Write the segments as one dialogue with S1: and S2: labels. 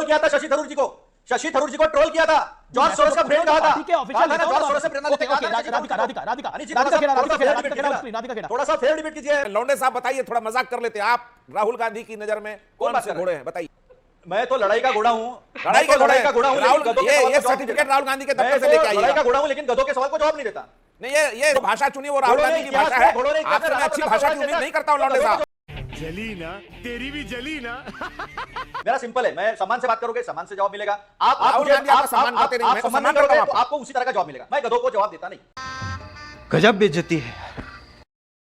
S1: Troll किया था शशि थरूर जी को, शशि थरूर जी को ट्रोल किया था, जॉर्ज सोरोस का फ्रेंड कहा था, जॉर्ज सोरोस से प्रेरणा लेते कहा था। थोड़ा सा फेयर डिबेट कीजिए।
S2: लौंडे साहब बताइए, थोड़ा मजाक कर लेते हैं आप, राहुल गांधी की नजर में कौन से घोड़े हैं बताइए।
S1: मैं तो लड़ाई का घोड़ा हूं,
S2: लड़ाई का घोड़ा हूं।
S1: राहुल
S2: ये सर्टिफिकेट राहुल गांधी के दफ्तर से लेके आइए।
S1: लड़ाई का घोड़ा हूं लेकिन गधों के सवाल को जवाब नहीं देता।
S2: नहीं, ये भाषा चुनी वो राहुल गांधी की भाषा है, आपसे मैं अच्छी भाषा की उम्मीद नहीं करता हूं लौंडे साहब।
S3: जली ना, तेरी भी जली ना।
S1: मेरा सिंपल है, मैं सम्मान से बात करोगे सम्मान से जवाब मिलेगा। आप
S2: राहुल गांधी आपका सम्मान करते नहीं, मैं तो सम्मान करता हूं,
S1: तो आपको उसी तरह का जवाब मिलेगा। मैं गधों को जवाब देता नहीं।
S4: गजब बेइज्जती है।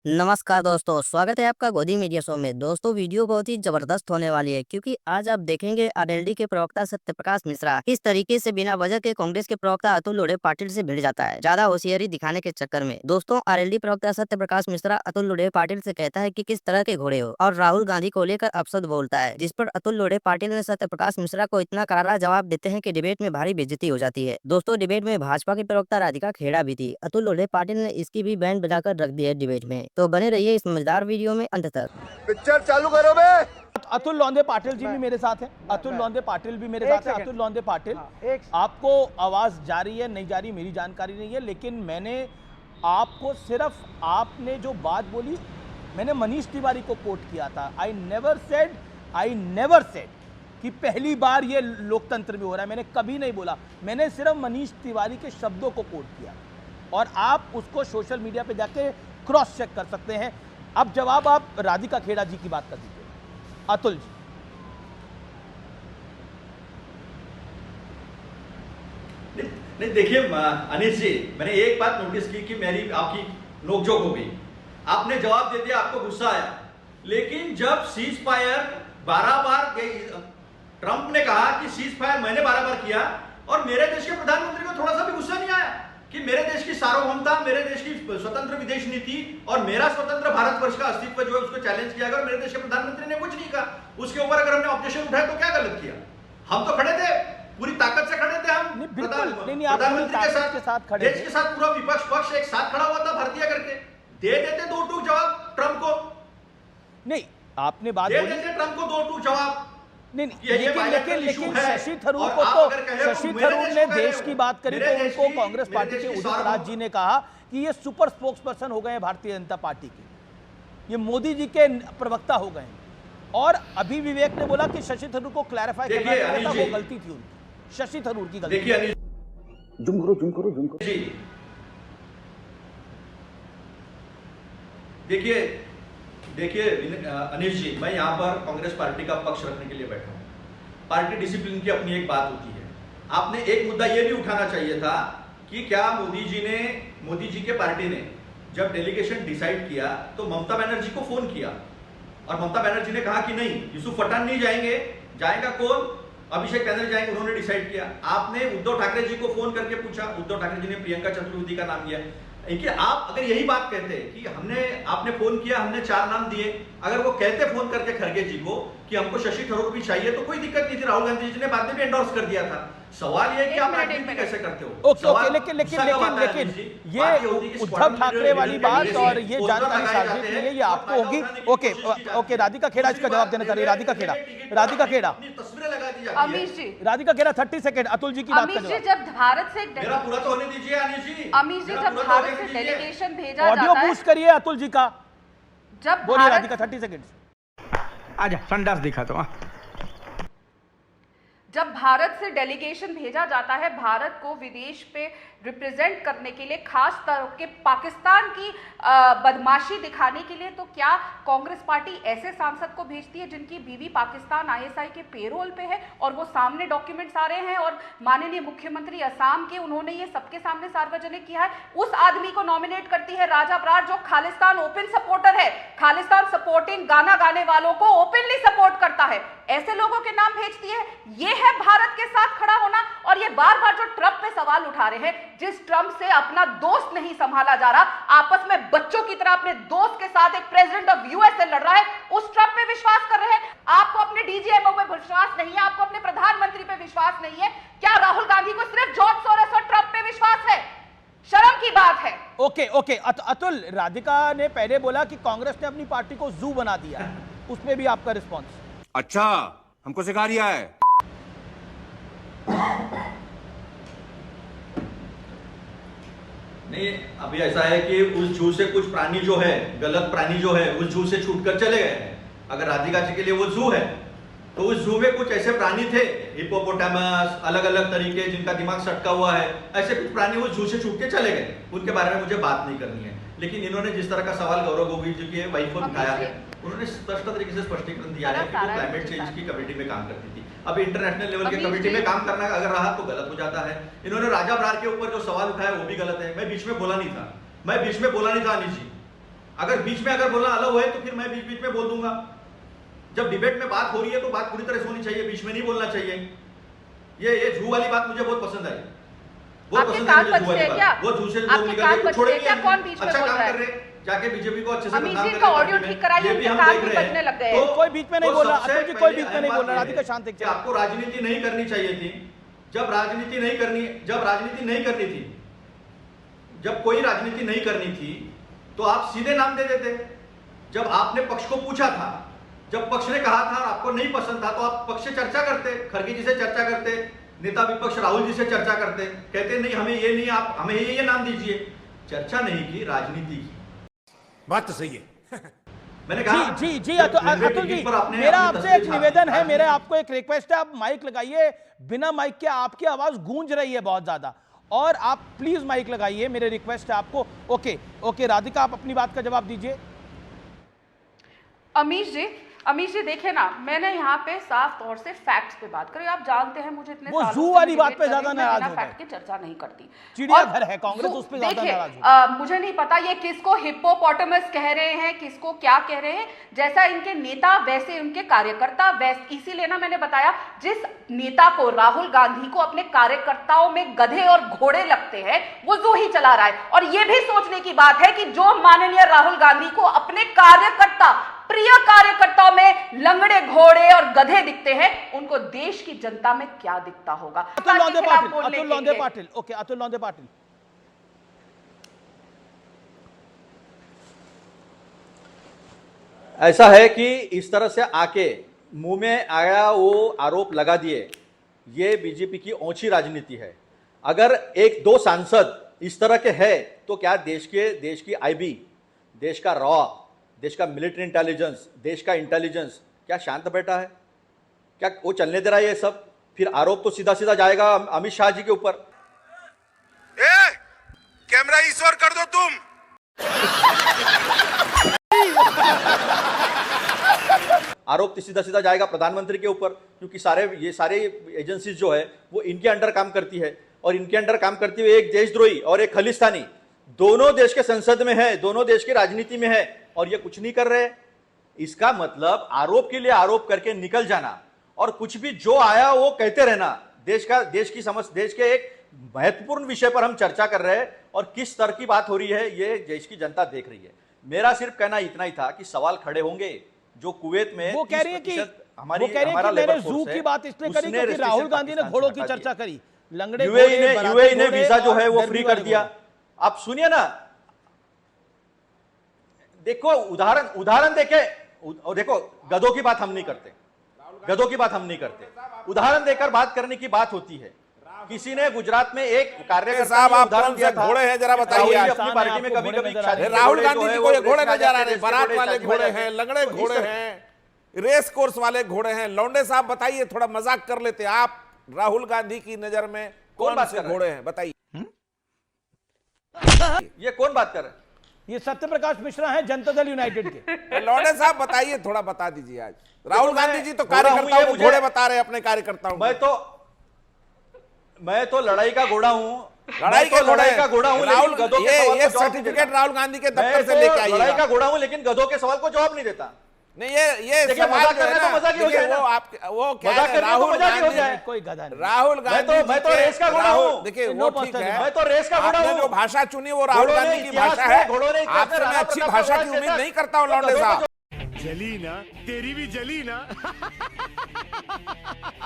S5: नमस्कार दोस्तों, स्वागत है आपका गोदी मीडिया शो में। दोस्तों वीडियो बहुत ही जबरदस्त होने वाली है क्योंकि आज आप देखेंगे आरएलडी के प्रवक्ता सत्यप्रकाश मिश्रा किस तरीके से बिना वजह के कांग्रेस के प्रवक्ता अतुल लोढ़े पाटिल से भिड़ जाता है, ज्यादा होशियारी दिखाने के चक्कर में। दोस्तों आरएलडी प्रवक्ता सत्यप्रकाश मिश्रा अतुल लोढ़े पाटिल से कहता है कि किस तरह के घोड़े हो और राहुल गांधी को लेकर अपशब्द बोलता है, जिस पर अतुल लोढ़े पाटिल ने सत्यप्रकाश मिश्रा को इतना करारा जवाब देते हैं कि डिबेट में भारी बेइज्जती हो जाती है। दोस्तों डिबेट में भाजपा की प्रवक्ता राधिका खेड़ा भी थी, अतुल लोढ़े पाटिल ने इसकी भी बैंड बजाकर रख दी है डिबेट में। तो बने रहिए इस मजेदार वीडियो में अंत तक।
S3: पिक्चर चालू करो बे।
S6: अतुल लोंदे पाटिल जी भी मेरे साथ हैं, अतुल लोंदे पाटिल भी मेरे साथ हैं। अतुल लोंदे पाटिल, आपको आवाज जा रही है नहीं जा रही मेरी जानकारी नहीं है, लेकिन मैंने आपको सिर्फ आपने जो बात बोली, मैंने मनीष तिवारी को कोट किया था। आई नेवर सेड कि पहली बार ये लोकतंत्र में हो रहा है, मैंने कभी नहीं बोला। मैंने सिर्फ मनीष तिवारी के शब्दों को कोट किया और आप उसको सोशल मीडिया पे जाके क्रॉस चेक कर सकते हैं। अब जवाब आप राधिका खेड़ा जी की बात कर दीजिए। अतुल जी,
S1: नहीं देखिए अनिश जी, मैंने एक बात नोटिस की कि मेरी आपकी नोकझोंक हो गई, आपने जवाब दे दिया, आपको गुस्सा आया। लेकिन जब सीज फायर 12 बार ट्रंप ने कहा कि सीज फायर मैंने 12 बार किया और मेरे देश के प्रधानमंत्री को थोड़ा सा भी गुस्सा नहीं आया कि मेरे देश की सार्वभौमता, मेरे देश की स्वतंत्र विदेश नीति और मेरा स्वतंत्र भारतवर्ष का अस्तित्व जो है उसको चैलेंज किया गया और मेरे देश के प्रधानमंत्री ने कुछ नहीं कहा। उसके ऊपर अगर हमने ऑब्जेक्शन उठाया तो क्या गलत किया? हम तो खड़े थे, पूरी ताकत से खड़े थे, हम प्रधानमंत्री के साथ खड़े, देश के साथ पूरा विपक्ष पक्ष एक साथ खड़ा हुआ था, भारतीय करके दे देते दो टूक जवाब ट्रंप को।
S6: नहीं आपने बात
S1: दे देते ट्रंप को दो टूक जवाब।
S6: नहीं लेकिन शशि थरूर को तो शशि थरूर ने देश की बात करी तो उनको कांग्रेस पार्टी के उदित राज जी ने कहा कि ये सुपर स्पोक्स पर्सन हो गए हैं भारतीय जनता पार्टी के, ये मोदी जी के प्रवक्ता हो गए हैं। और अभी विवेक ने बोला कि शशि थरूर को क्लैरिफाई करना चाहिए था, वो गलती थी उनकी, शशि थरूर की गलती।
S1: देखिए अनिश जी, मैं यहाँ पर कांग्रेस पार्टी का पक्ष रखने के लिए बैठा हूँ। पार्टी डिसिप्लिन की अपनी एक बात होती है। आपने एक मुद्दा ये भी उठाना चाहिए था कि क्या मोदी जी के पार्टी ने जब डेलीगेशन डिसाइड किया तो ममता बनर्जी को फोन किया और ममता बनर्जी ने कहा कि नहीं यूसुफ पठान नहीं जाएंगे, जाएगा कौन? अभिषेक बैनर्जी जाएंगे, उन्होंने डिसाइड किया। आपने उद्धव ठाकरे जी को फोन करके पूछा, उद्धव ठाकरे जी ने प्रियंका चतुर्वेदी का नाम लिया। देखिए आप अगर यही बात कहते कि आपने फोन किया, हमने 4 नाम दिए, अगर वो कहते फोन करके खड़गे जी को कि हमको शशि थरूर भी चाहिए तो कोई दिक्कत नहीं थी, राहुल गांधी जी ने बाद में भी एंडोर्स कर दिया था। सवाल ये है कि आप राजनीति कैसे करते हो?
S6: ओके, लेकिन ये उद्धव ठाकरे वाली बात और ये जानकारी साझा के लिए ये आपको होगी। ओके, राधिका खेड़ा इसका जवाब देना चाहिए। राधिका खेड़ा
S1: तस्वीरें लगा दी जाती है।
S6: राधिका खेड़ा 30 सेकंड अतुल जी की बात का जवाब।
S7: जब भारत से
S1: मेरा पूरा तो होने दीजिए अनिश जी।
S7: अमीश जी, जब भारत से डेलीगेशन भेजा जाता है,
S6: ऑडियो बूस्ट करिए अतुल जी का।
S7: जब
S6: बोलिए राधिका, 30 सेकंड।
S4: आजा संडास दिखा तो।
S7: जब भारत से डेलीगेशन भेजा जाता है भारत को विदेश पे रिप्रेजेंट करने के लिए, खास तौर के पाकिस्तान की बदमाशी दिखाने के लिए, तो क्या कांग्रेस पार्टी ऐसे सांसद को भेजती है जिनकी बीवी पाकिस्तान आईएसआई के पेरोल पे है और वो सामने डॉक्यूमेंट्स आ रहे हैं और माननीय मुख्यमंत्री असम के उन्होंने ये सबके सामने सार्वजनिक किया है? उस आदमी को नॉमिनेट करती है राजा बरार जो खालिस्तान ओपन सपोर्टर है, खालिस्तान सपोर्टिंग गाना गाने वालों को ओपनली सपोर्ट करता है, ऐसे लोगों के नाम भेजती है। ये है भारत के साथ खड़ा होना। और ये बार बार जो ट्रंप पे सवाल उठा रहे हैं, जिस ट्रंप से अपना दोस्त नहीं संभाला जा रहा, आपस में बच्चों की तरह अपने दोस्त के साथ एक प्रेसिडेंट ऑफ यूएस से लड़ रहा है, उस ट्रंप पे विश्वास कर रहे हैं। आपको अपने डीजीएमओ पे विश्वास नहीं है, आपको अपने प्रधानमंत्री पे विश्वास नहीं है। क्या राहुल गांधी को सिर्फ जॉर्ज सोरोस और ट्रंप पे विश्वास है? शर्म की बात है।
S6: ओके, अतुल, राधिका ने पहले बोला कि कांग्रेस ने अपनी पार्टी को जू बना दिया, उसमें भी आपका रिस्पॉन्स?
S2: अच्छा, हमको सिखा रिया है।
S1: नहीं, अभी ऐसा है कि उस जू से कुछ प्राणी जो है, गलत प्राणी जो है, उस जू से छूटकर चले गए हैं। अगर राधिका जी के लिए वो जू है, तो उस जू में कुछ ऐसे प्राणी थे, हिपोपोटामस, अलग अलग तरीके जिनका दिमाग सटका हुआ है, ऐसे कुछ प्राणी उस जू से छूट के चले गए। उनके बारे में मुझे बात नहीं करनी है। लेकिन इन्होंने जिस तरह का सवाल गौरव गोगोई जी की वाइफ को उठाया है, उन्होंने स्पष्ट तरीके से स्पष्टीकरण दिया है कि वो क्लाइमेट चेंज की कमेटी में काम करती थी। अभी इंटरनेशनल लेवल की कमेटी में काम करना अगर रहा तो गलत हो जाता है। इन्होंने राजा बरार के ऊपर जो सवाल उठाया वो भी गलत है। मैं बीच में बोला नहीं था, अनिल जी। अगर बीच में बोलना अलाउ है तो फिर मैं बीच में बोल दूंगा। जब डिबेट में बात हो रही है तो बात पूरी तरह से होनी चाहिए, बीच में नहीं बोलना चाहिए। ये झू वाली बात मुझे बहुत पसंद आई, बहुत पसंद है मुझे झू वाली बात। वो झू से लोग निकल के छोड़े अच्छा काम कर रहे, जाके बीजेपी को अच्छे से बदनाम कर
S7: ऑडियो ठीक कराइए,
S1: ये भी हम
S7: कान
S1: देख
S7: भी
S1: रहे
S7: बजने लग गए
S1: हैं।
S7: हैं।
S1: तो
S6: कोई बीच में नहीं बोल रहा, अतुल जी कोई बीच में नहीं बोल रहा। राधिका शांत
S1: कि आपको राजनीति नहीं करनी चाहिए थी। जब राजनीति नहीं करनी थी, जब कोई राजनीति नहीं करनी थी तो आप सीधे नाम दे देते। जब आपने पक्ष को पूछा था, जब पक्ष ने कहा था और आपको नहीं पसंद था, तो आप पक्ष से चर्चा करते, खड़गे जी से चर्चा करते, नेता विपक्ष राहुल जी से चर्चा करते, कहते नहीं हमें ये नहीं, आप हमें ये नाम दीजिए। चर्चा नहीं की, राजनीति की।
S2: बात तो सही है।
S1: मैंने कहा
S6: जी अतुल जी, मेरा आपसे एक निवेदन है, मेरा आपको एक रिक्वेस्ट है, आप माइक लगाइए। बिना माइक के आपकी आवाज गूंज रही है बहुत ज्यादा, और आप प्लीज माइक लगाइए, मेरे रिक्वेस्ट है आपको। ओके राधिका, आप अपनी बात का जवाब दीजिए।
S7: अमीश जी देखिए ना, मैंने यहाँ पे साफ तौर से फैक्ट्स पे बात करी। आप जानते हैं मुझे इतने
S6: वो
S7: सालों
S6: जू
S7: से
S6: वाली बात
S7: डिबेट
S6: पे
S7: कर
S6: ज्यादा
S7: रही हूं, मैं
S6: नाराज
S7: बिना
S6: हो
S7: फैक्ट
S6: गए।
S7: की चर्चा नहीं करती।
S6: चिड़ियाघर है कांग्रेस, उस पे ज्यादा
S7: देखिए,
S6: नाराज हो गए।
S7: मुझे नहीं पता ये किसको हिप्पोपोटामस कह रहे हैं, किसको क्या कह रहे हैं। जैसा इनके नेता वैसे उनके कार्यकर्ता, इसीलिए ना मैंने बताया, जिस नेता को, राहुल गांधी को अपने कार्यकर्ताओं में गधे और घोड़े लगते हैं, वो जू ही चला रहा है। और ये भी सोचने की बात है कि जो माननीय राहुल गांधी को अपने प्रिय कार्यकर्ताओं में लंगड़े घोड़े और गधे दिखते हैं, उनको देश की जनता में क्या दिखता होगा।
S6: अतुल लौंदे पाटिल। ओके, अतुल लौंदे पाटिल।
S1: ऐसा है कि इस तरह से आके मुंह में आया वो आरोप लगा दिए, ये बीजेपी की ओछी राजनीति है। अगर एक दो सांसद इस तरह के हैं तो क्या देश की आईबी, देश का रॉ, देश का मिलिट्री इंटेलिजेंस, देश का इंटेलिजेंस क्या शांत बैठा है? क्या वो चलने दे रहा है ये सब? फिर आरोप तो सीधा सीधा जाएगा अमित शाह जी के ऊपर।
S3: कैमरा ईश्वर कर दो तुम।
S1: आरोप तो सीधा सीधा जाएगा प्रधानमंत्री के ऊपर, क्योंकि ये सारे एजेंसीज जो है वो इनके अंडर काम करती है, और इनके अंडर काम करती हुई एक देशद्रोही और एक खलिस्तानी दोनों देश के संसद में है, दोनों देश की राजनीति में है, और ये कुछ नहीं कर रहे। इसका मतलब आरोप के लिए आरोप करके निकल जाना और कुछ भी जो आया वो कहते रहना। देश के एक महत्वपूर्ण विषय पर हम चर्चा कर रहे हैं और किस स्तर की बात हो रही है ये देश की जनता देख रही है। मेरा सिर्फ कहना इतना ही था कि सवाल खड़े होंगे जो कुवैत में
S6: वो कह रही है कि मैंने जू की बात इसलिए करी क्योंकि राहुल गांधी ने घोड़ों की चर्चा करी, लंगड़े
S1: यूएई ने वीजा जो है वो फ्री कर दिया। आप सुनिए ना, देखो उदाहरण देखो, गधों की बात हम नहीं करते, उदाहरण देकर बात करने की बात होती है। किसी ने गुजरात में एक कार्यकर्ता
S2: आप उदाहरण दिया था, घोड़े हैं, जरा बताइए।
S1: अपनी पार्टी में कभी
S2: राहुल गांधी जी को ये घोड़े नजर आ रहे हैं, बारात वाले घोड़े हैं, लंगड़े घोड़े हैं, रेस कोर्स वाले घोड़े हैं। लौंडे साहब बताइए, थोड़ा मजाक कर लेते हैं आप, राहुल गांधी की नजर में कौन से घोड़े हैं बताइए।
S1: ये कौन बात कर रहे हैं?
S6: ये सत्य प्रकाश मिश्रा है, जनता दल यूनाइटेड के।
S2: लौंडे साहब बताइए, थोड़ा बता दीजिए। आज राहुल गांधी जी तो कार्यकर्ताओं को घोड़े बता रहे हैं, अपने कार्यकर्ताओं को।
S1: मैं तो लड़ाई का घोड़ा हूं,
S2: लड़ाई का घोड़ा हूं।
S1: राहुल गधों के सवाल
S2: ये सर्टिफिकेट राहुल गांधी के दफ्तर से लेके आइए।
S1: लड़ाई का घोड़ा हूं, लेकिन गधों के सवाल को जवाब नहीं देता।
S2: नहीं, ये सवाल जो है ना, वो क्या है, राहुल गांधी
S6: कोई गधा नहीं।
S2: राहुल गांधी
S1: मैं तो रेस का घोड़ा हूं।
S2: देखिए वो ठीक है,
S1: मैं तो रेस का घोड़ा हूं।
S2: आपने जो भाषा चुनी वो राहुल गांधी की भाषा है। आपसे मैं अच्छी भाषा की उम्मीद नहीं करता हूं लौंडे साहब।
S3: जली ना, तेरी भी जली ना।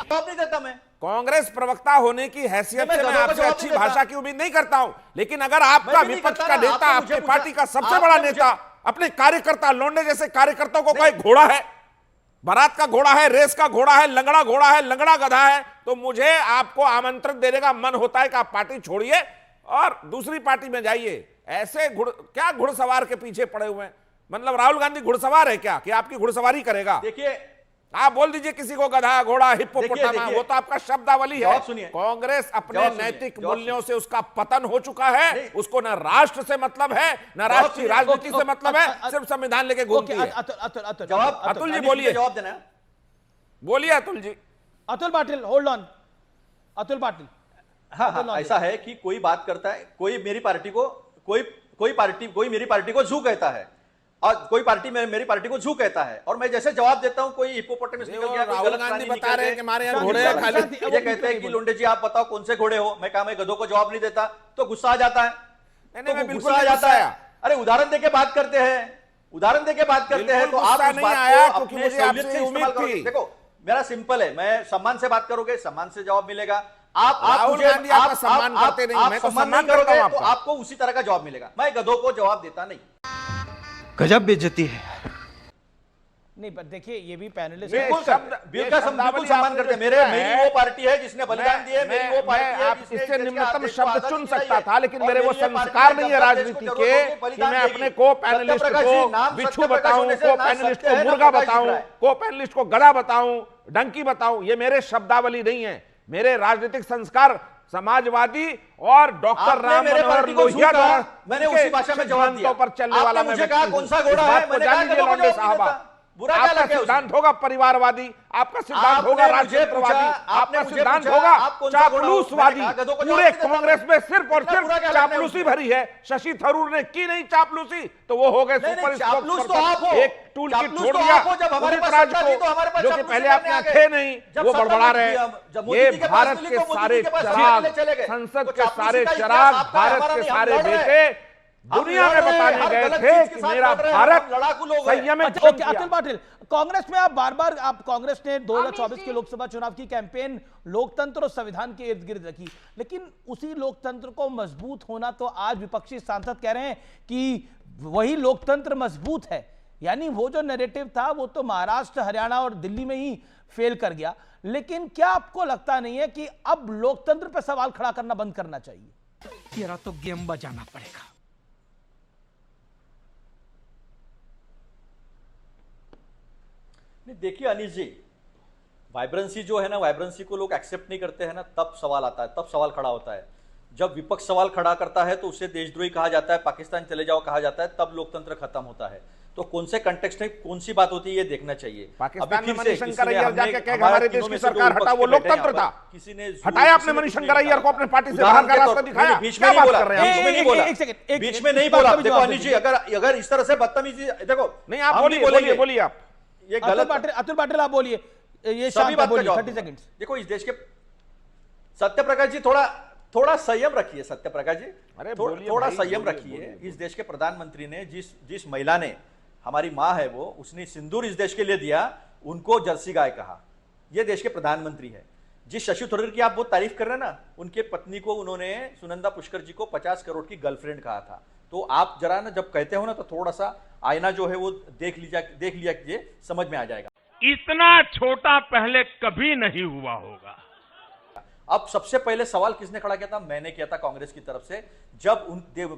S1: जवाब नहीं देता मैं।
S2: कांग्रेस प्रवक्ता होने की हैसियत से मैं आपसे अच्छी भाषा की उम्मीद नहीं करता हूं, लेकिन अगर आपका विपक्ष का नेता, आपके पार्टी का सबसे बड़ा नेता अपने कार्यकर्ता, लौंडे जैसे कार्यकर्ताओं को कोई घोड़ा है, बारात का घोड़ा है, रेस का घोड़ा है, लंगड़ा घोड़ा है, लंगड़ा गधा है, तो मुझे आपको आमंत्रण देने का मन होता है कि आप पार्टी छोड़िए और दूसरी पार्टी में जाइए। ऐसे क्या घुड़सवार के पीछे पड़े हुए हैं? मतलब राहुल गांधी घुड़सवार है क्या कि आपकी घुड़सवारी करेगा?
S1: देखिए,
S2: आप बोल दीजिए किसी को गधा, घोड़ा, हिप्पोपोटामस, वो तो आपका शब्दावली है। कांग्रेस अपने नैतिक मूल्यों से उसका पतन हो चुका है। उसको न राष्ट्र से मतलब है, न राष्ट्रीय राजनीति से मतलब है, सिर्फ संविधान लेके घूमती है। अतुल जी बोलिए,
S1: जवाब देना।
S2: बोलिए अतुल जी।
S6: Atul Patil, hold on. अतुल पाटिल,
S1: हाँ, ऐसा है कि कोई बात करता है, कोई मेरी पार्टी को झू कहता है और कोई पार्टी मेरी पार्टी को झू कहता है, और मैं जैसे जवाब देता हूं, कोई हिप्पोपोटामस निकल गया,
S2: राहुल गांधी बता रहे हैं कि हमारे यहाँ घोड़े हैं खाली।
S1: ये कहते हैं कि लुंडे जी आप बताओ कौन से घोड़े हो, मैं कहा मैं गधों को जवाब नहीं देता, तो गुस्सा आ जाता है।
S2: गुस्सा आ जाता है।
S1: अरे उदाहरण देके बात करते हैं, तो आप उस बात को अपने सहूलियत से इस्तेमाल करो। देखो मेरा सिंपल है, मैं सम्मान से बात करोगे, सम्मान से जवाब मिलेगा। आप
S2: राहुल गांधी आपका सम्मान करते नहीं, मैं तो सम्मान करता हूं
S1: तो आपको उसी तरह का जवाब मिलेगा। मैं गधों को जवाब देता नहीं।
S4: गजब बेइज्जती है।
S6: नहीं, पर देखिए ये भी पैनलिस्ट
S1: बिल्कुल सम्मान करते हैं। मेरी वो पार्टी है जिसने बलिदान दिए, मेरी वो पार्टी है
S2: इससे निम्नतम शब्द चुन सकता था, लेकिन मेरे वो संस्कार नहीं है राजनीति के कि मैं अपने को पैनलिस्ट को बिच्छू बताऊं, को पैनलिस्ट को मुर्गा बताऊं, को पैनलिस्ट को गधा बताऊं, डंकी बताऊं। ये मेरे शब्दावली नहीं है। मेरे राजनीतिक संस्कार समाजवादी और डॉक्टर राम मनोहर लोहिया द्वारा
S1: मैंने उसी भाषा में जवाब दिया।
S2: पर चलने वाला मैं
S1: कौन सा घोड़ा है, मैंने कहा
S2: लौंडे साहबा, आपका सिद्धांत होगा परिवारवादी, आपका सिद्धांत होगा राष्ट्रवादी, आपका सिद्धांत होगा चापलूसवादी। पूरे कांग्रेस में सिर्फ और सिर्फ चापलूसी भरी है। शशि थरूर ने की नहीं चापलूसी, तो वो हो गए सुपर स्पोक्सपर्सन। एक टूल किट छोड़ दिया उदित राज को, जो कि पहले आपके यहाँ थे नहीं, वो बड़बड़ा रहे। ये भारत के सारे चिराग, संसद के सारे चिराग, भारत के सारे बेटे दुनिया में बताने गए थे कि मेरा भारत संयमित।
S6: अतुल पाटिल, कांग्रेस में आप बार-बार कांग्रेस ने 2024 के लोकसभा चुनाव की कैंपेन लोकतंत्र और संविधान के इर्द गिर्द रखी, लेकिन उसी लोकतंत्र को मजबूत होना तो आज विपक्षी सांसद कह रहे हैं कि वही लोकतंत्र मजबूत है। यानी वो जो नैरेटिव था वो तो महाराष्ट्र, हरियाणा और दिल्ली में ही फेल कर गया। लेकिन क्या आपको लगता नहीं है कि अब लोकतंत्र पर सवाल खड़ा करना बंद करना चाहिए?
S4: तेरा तो गेम बजाना पड़ेगा।
S1: देखिए अनिल जी, वाइब्रेंसी जो है ना, वाइब्रेंसी को लोग एक्सेप्ट नहीं करते हैं ना, तब सवाल आता है, तब सवाल खड़ा होता है। जब विपक्ष सवाल खड़ा करता है तो उसे देशद्रोही कहा जाता है, पाकिस्तान चले जाओ कहा जाता है, तब लोकतंत्र खत्म होता है। तो कौन से कंटेक्स्ट में कौन सी बात होती है ये देखना चाहिए।
S2: पाकिस्तान में मनीशंकर अय्यर जाके कह हमारे देश की सरकार हटा, वो लोकतंत्र था। किसी ने हटाया आपने मनीशंकर अय्यर को अपने पार्टी से बाहर का रास्ता दिखाया।
S1: बीच में नहीं बोला, बीच में नहीं बोला। देखो अनिल जी, अगर इस तरह से बदतमीजी, देखो
S2: नहीं आप बोलिए आप
S6: ये गलत। अतुल पाटिल आप बोलिए, ये सभी बात बोलिए 30 सेकंड।
S1: देखो इस देश के सत्यप्रकाश जी थोड़ा संयम रखिए। सत्यप्रकाश जी थोड़ा संयम रखिए। इस देश के प्रधानमंत्री ने जिस महिला ने, हमारी मां है वो, उसने सिंदूर इस देश के लिए दिया, उनको जर्सी गाय कहा। ये देश के प्रधानमंत्री है। जिस शशि थरूर की आप बहुत तारीफ कर रहे हैं ना, उनके पत्नी को उन्होंने, सुनंदा पुष्कर जी को 50 करोड़ की गर्लफ्रेंड कहा था। तो आप जरा ना जब कहते हो ना, तो थोड़ा सा आईना जो है वो देख लिया कीजिए, समझ में आ जाएगा।
S3: इतना छोटा पहले कभी नहीं हुआ होगा।
S1: अब सबसे पहले सवाल किसने खड़ा किया था? मैंने किया था कांग्रेस की तरफ से। जब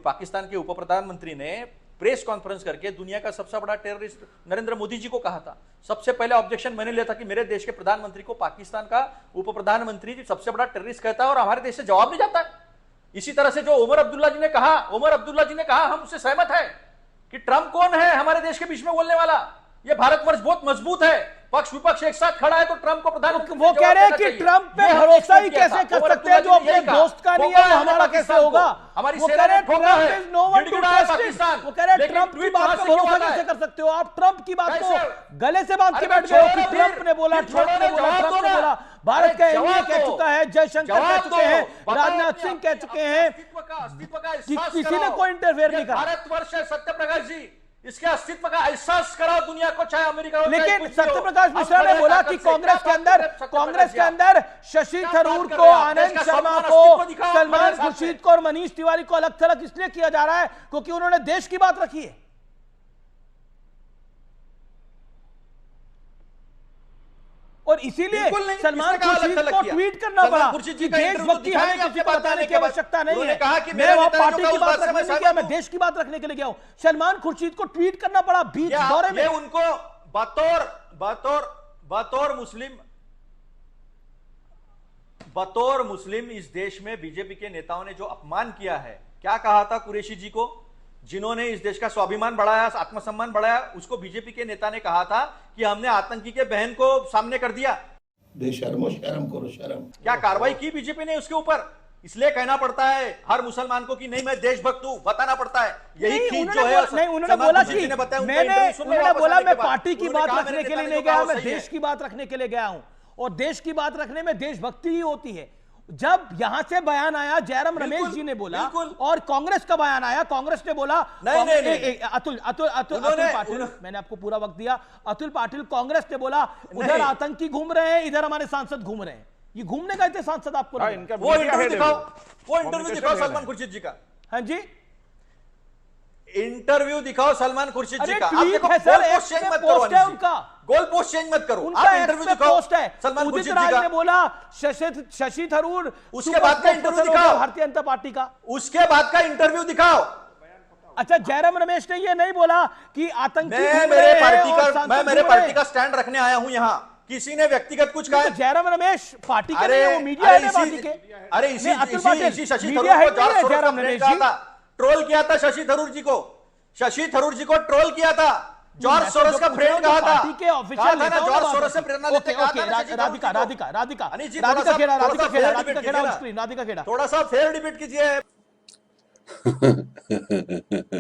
S1: पाकिस्तान के उप प्रधानमंत्री ने प्रेस कॉन्फ्रेंस करके दुनिया का सबसे बड़ा टेररिस्ट नरेंद्र मोदी जी को कहा था, सबसे पहले ऑब्जेक्शन मैंने लिया था कि मेरे देश के प्रधानमंत्री को पाकिस्तान का उप प्रधानमंत्री सबसे बड़ा टेररिस्ट कहता है और हमारे देश से जवाब नहीं जाता है। इसी तरह से जो उमर अब्दुल्ला जी ने कहा, हम उससे सहमत है कि ट्रंप कौन है हमारे देश के बीच में बोलने वाला। ये भारतवर्ष बहुत मजबूत है, पक्ष विपक्ष एक साथ खड़ा है, तो ट्रंप को प्रधानमंत्री
S6: वो कह रहे हैं कि ट्रंप पे भरोसा ही कैसे कर सकते हैं जो अपने दोस्त का नहीं है, वो हमारा कैसे होगा।
S1: हमारी
S6: वो कह रहे हैं Trump is no one to trust. वो कह रहे हैं ट्रंप की बात पे भरोसा कैसे कर सकते हो आप? ट्रंप की बात को गले से बांध के बैठ गए कि ट्रंप ने बोला, ट्रंप ने बोला। भारत का एमपी कह चुका है, जयशंकर कह चुके हैं, राजनाथ सिंह कह चुके हैं कि किसी ने कोई इंटरफेयर नहीं करा।
S1: भारतवर्ष है सत्यप्रकाश जी, इसके अस्तित्व का एहसास कराओ दुनिया को, चाहे अमेरिका हो।
S6: लेकिन सत्यप्रकाश मिश्रा ने बोला कि कांग्रेस के अंदर शशि थरूर को, आनंद शर्मा को, सलमान खुर्शीद को और मनीष तिवारी को अलग थलग इसलिए किया जा रहा है क्योंकि उन्होंने देश की बात रखी है। और इसीलिए
S1: बिल्कुल नहीं,
S6: सलमान
S1: किसने कहा
S6: खुर्शीद
S1: अलग
S6: को
S1: किया?
S6: ट्वीट करना
S1: सलमान
S6: पड़ा
S1: खुर्शीद
S6: कि
S1: जी का इंटरव्यू
S6: देशभक्ति
S1: दिखाएंगे
S6: हमें किसी
S1: आपके
S6: को
S1: बात
S6: बताने
S1: करने
S6: की
S1: के बाद।
S6: आवश्यकता नहीं
S1: उन्होंने
S6: है।
S1: कहा कि
S6: मैं
S1: मेरे
S6: वहां
S1: नेताओं
S6: पार्टी
S1: का
S6: की
S1: उस
S6: बात
S1: बात से
S6: रखने
S1: मैं
S6: नहीं गया,
S1: सहमत
S6: मैं
S1: हूं।
S6: देश की बात रखने के लिए गया हूं। सलमान खुर्शीद को ट्वीट करना पड़ा बीच दौरे में।
S1: ये उनको बतौर मुस्लिम इस देश में बीजेपी के नेताओं ने जो अपमान किया है, क्या कहा था कुरैशी जी को, जिन्होंने इस देश का स्वाभिमान बढ़ाया, आत्मसम्मान बढ़ाया, उसको बीजेपी के नेता ने कहा था कि हमने आतंकी के बहन को सामने कर दिया।
S8: बेशर्मो, शर्म करो, शर्म।
S1: क्या कार्रवाई की बीजेपी ने उसके ऊपर? इसलिए कहना पड़ता है हर मुसलमान को कि नहीं मैं देशभक्त हूं, बताना पड़ता है। यही खींच जो है
S6: नहीं, उन्होंने बोला कि मैंने बोला मैं पार्टी की बात रखने के लिए नहीं गया, मैं देश की बात रखने के लिए गया हूं। और देश की बात रखने में देशभक्ति ही होती है। जब यहां से बयान आया, जयराम रमेश जी ने बोला, और कांग्रेस का बयान आया, कांग्रेस ने बोला अतुल पाटिल, मैंने आपको पूरा वक्त दिया। अतुल पाटिल, कांग्रेस ने बोला उधर आतंकी घूम रहे हैं, इधर हमारे सांसद घूम रहे हैं। ये घूमने गए थे सांसद आपको?
S1: वो इंटरव्यू दिखाओ सलमान खुर्शीद जी का।
S6: हाँ जी,
S1: इंटरव्यू दिखाओ सलमान खुर्शीद जी का।
S6: गोल
S1: पोस्ट चेंज मत करो।
S6: उनका
S1: आप इंटरव्यू दिखाओ
S6: सलमान खुर्शीद जी का। ने बोला शशि थरूर,
S1: उसके बाद का इंटरव्यू दिखाओ
S6: भारतीय जनता पार्टी का।
S1: उसके बाद का इंटरव्यू दिखाओ।
S6: अच्छा, जयराम रमेश ने ये नहीं बोला कि आतंकी
S1: मैं मेरे पार्टी का स्टैंड रखने आया हूं यहाँ। किसी ने व्यक्तिगत कुछ कहा?
S6: जयराम रमेश पार्टी के नहीं, वो मीडिया है पार्टी के।
S1: अरे इसी शशि थरूर को जॉर्ज सोरोस का फ्रेंड कहा था, ट्रोल किया था शशि थरूर जी को। शशि थरूर जी को ट्रोल किया था, जॉर्ज सोरोस का फ्रेंड कहा था।
S6: के ऑफिशियल नेता
S1: जॉर्ज सोरोस से प्रेरणा लेते कहा था।
S6: राधिका खेड़ा,
S1: थोड़ा सा फेयर डिबेट कीजिए।